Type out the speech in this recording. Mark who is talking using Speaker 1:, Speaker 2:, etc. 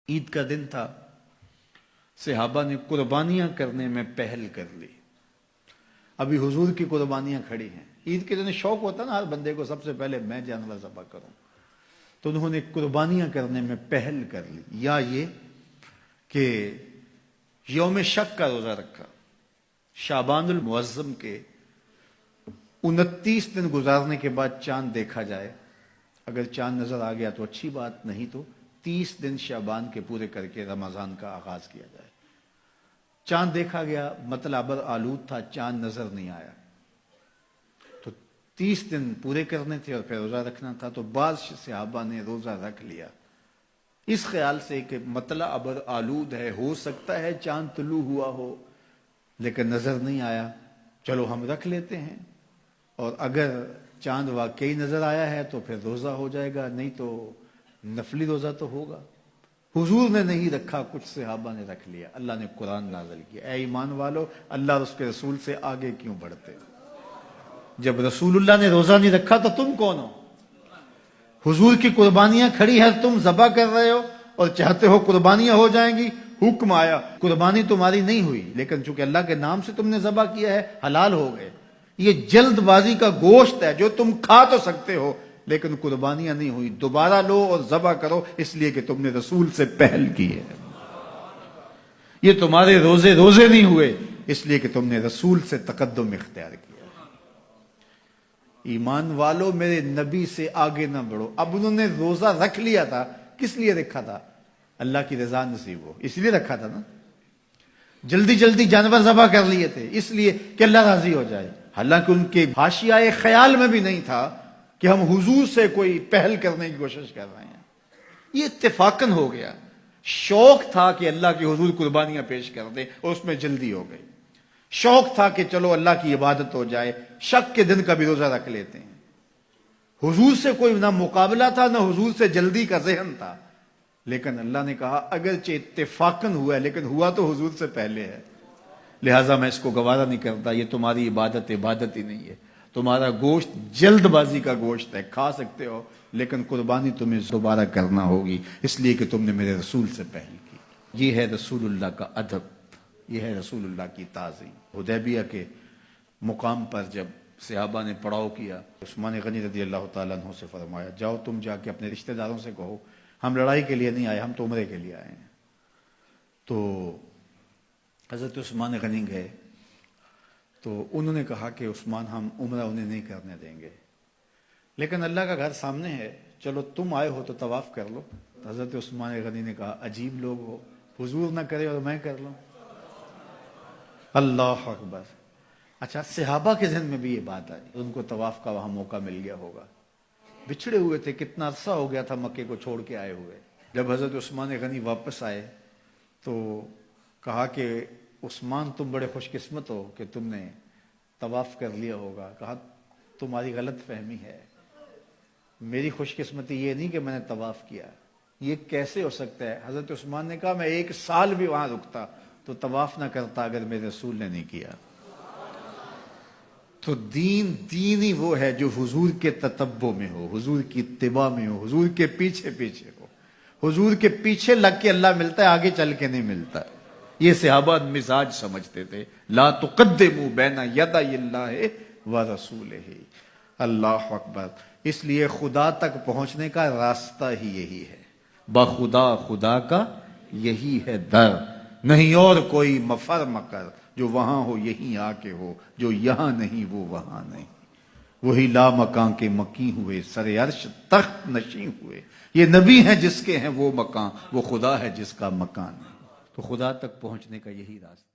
Speaker 1: عید کا دن تھا، صحابہ نے قربانیاں کرنے میں پہل کر لی۔ ابھی حضور کی قربانیاں کھڑی ہیں۔ عید کے دن شوق ہوتا نا ہر بندے کو، سب سے پہلے میں جانور ذبح کروں، تو انہوں نے قربانیاں کرنے میں پہل کر لی۔ یا یہ کہ یوم شک کا روزہ رکھا، شعبان المعظم کے 29 دن گزارنے کے بعد چاند دیکھا جائے، اگر چاند نظر آ گیا تو اچھی بات، نہیں تو 30 دن شعبان کے پورے کر کے رمضان کا آغاز کیا جائے۔ چاند دیکھا گیا، مطلع ابر آلود تھا، چاند نظر نہیں آیا، تو 30 دن پورے کرنے تھے اور پھر روزہ رکھنا تھا، تو بعض صحابہ نے روزہ رکھ لیا اس خیال سے کہ مطلع ابر آلود ہے، ہو سکتا ہے چاند طلوع ہوا ہو لیکن نظر نہیں آیا، چلو ہم رکھ لیتے ہیں، اور اگر چاند واقعی نظر آیا ہے تو پھر روزہ ہو جائے گا، نہیں تو نفلی روزہ تو ہوگا۔ حضور نے نہیں رکھا، کچھ صحابہ نے رکھ لیا۔ اللہ نے قرآن نازل کیا، اے ایمان والو اللہ اور اس کے رسول سے آگے کیوں بڑھتے؟ جب رسول اللہ نے روزہ نہیں رکھا تو تم کون ہو؟ حضور کی قربانیاں کھڑی ہیں، تم ذبح کر رہے ہو اور چاہتے ہو قربانیاں ہو جائیں گی۔ حکم آیا، قربانی تمہاری نہیں ہوئی، لیکن چونکہ اللہ کے نام سے تم نے ذبح کیا ہے، حلال ہو گئے۔ یہ جلد بازی کا گوشت ہے جو تم کھا تو سکتے ہو لیکن قربانیاں نہیں ہوئی، دوبارہ لو اور ذبح کرو، اس لیے کہ تم نے رسول سے پہل کی ہے۔ یہ تمہارے روزے نہیں ہوئے اس لیے کہ تم نے رسول سے تقدم اختیار کیا۔ ایمان والو میرے نبی سے آگے نہ بڑھو۔ اب انہوں نے روزہ رکھ لیا تھا، کس لیے رکھا تھا؟ اللہ کی رضا نصیب ہو، اس لیے رکھا تھا نا۔ جلدی جلدی جانور ذبح کر لیے تھے اس لیے کہ اللہ راضی ہو جائے، حالانکہ ان کے حاشیہ خیال میں بھی نہیں تھا کہ ہم حضور سے کوئی پہل کرنے کی کوشش کر رہے ہیں۔ یہ اتفاقاً ہو گیا، شوق تھا کہ اللہ کی حضور قربانیاں پیش کر دے اور اس میں جلدی ہو گئی۔ شوق تھا کہ چلو اللہ کی عبادت ہو جائے، شک کے دن کا بھی روزہ رکھ لیتے ہیں۔ حضور سے کوئی نہ مقابلہ تھا نہ حضور سے جلدی کا ذہن تھا، لیکن اللہ نے کہا اگرچہ اتفاقاً ہوا ہے لیکن ہوا تو حضور سے پہلے ہے، لہٰذا میں اس کو گوارا نہیں کرتا۔ یہ تمہاری عبادت ہی نہیں ہے، تمہارا گوشت جلد بازی کا گوشت ہے، کھا سکتے ہو لیکن قربانی تمہیں دوبارہ کرنا ہوگی، اس لیے کہ تم نے میرے رسول سے پہل کی۔ یہ ہے رسول اللہ کا ادب، یہ ہے رسول اللہ کی تعظیم۔ حدیبیہ کے مقام پر جب صحابہ نے پڑاؤ کیا، عثمان غنی رضی اللہ تعالیٰ عنہ سے فرمایا جاؤ تم جا کے اپنے رشتہ داروں سے کہو ہم لڑائی کے لیے نہیں آئے، ہم تو عمرے کے لیے آئے ہیں۔ تو حضرت عثمان غنی گئے تو انہوں نے کہا کہ عثمان ہم عمرہ انہیں نہیں کرنے دیں گے، لیکن اللہ کا گھر سامنے ہے، چلو تم آئے ہو تو طواف کر لو۔ حضرت عثمان غنی نے کہا عجیب لوگ ہو، حضور نہ کرے اور میں کر لوں۔ اللہ اکبر۔ اچھا، صحابہ کے ذہن میں بھی یہ بات آئی، ان کو طواف کا وہاں موقع مل گیا ہوگا، بچھڑے ہوئے تھے، کتنا عرصہ ہو گیا تھا مکے کو چھوڑ کے آئے ہوئے۔ جب حضرت عثمان غنی واپس آئے تو کہا کہ عثمان تم بڑے خوش قسمت ہو کہ تم نے طواف کر لیا ہوگا۔ کہا تمہاری غلط فہمی ہے، میری خوش قسمتی یہ نہیں کہ میں نے طواف کیا، یہ کیسے ہو سکتا ہے؟ حضرت عثمان نے کہا میں 1 سال بھی وہاں رکتا تو طواف نہ کرتا اگر میرے رسول نے نہیں کیا۔ تو دین ہی وہ ہے جو حضور کے تتبع میں ہو، حضور کی اتباع میں ہو، حضور کے پیچھے ہو۔ حضور کے پیچھے لگ کے اللہ ملتا ہے، آگے چل کے نہیں ملتا۔ یہ صحابہ مزاج سمجھتے تھے، لا تقدموا بین یدی اللہ ورسولہ۔ اللہ اکبر۔ اس لیے خدا تک پہنچنے کا راستہ ہی یہی ہے، خدا کا یہی ہے در، نہیں اور کوئی مفر مکر، جو وہاں ہو یہیں آ کے ہو، جو یہاں نہیں وہ وہاں نہیں۔ وہی لا مکان کے مکی ہوئے، سر عرش تخت نشیں ہوئے۔ یہ نبی ہیں جس کے ہیں وہ مکان، وہ خدا ہے جس کا مکان ہے۔ تو خدا تک پہنچنے کا یہی راستہ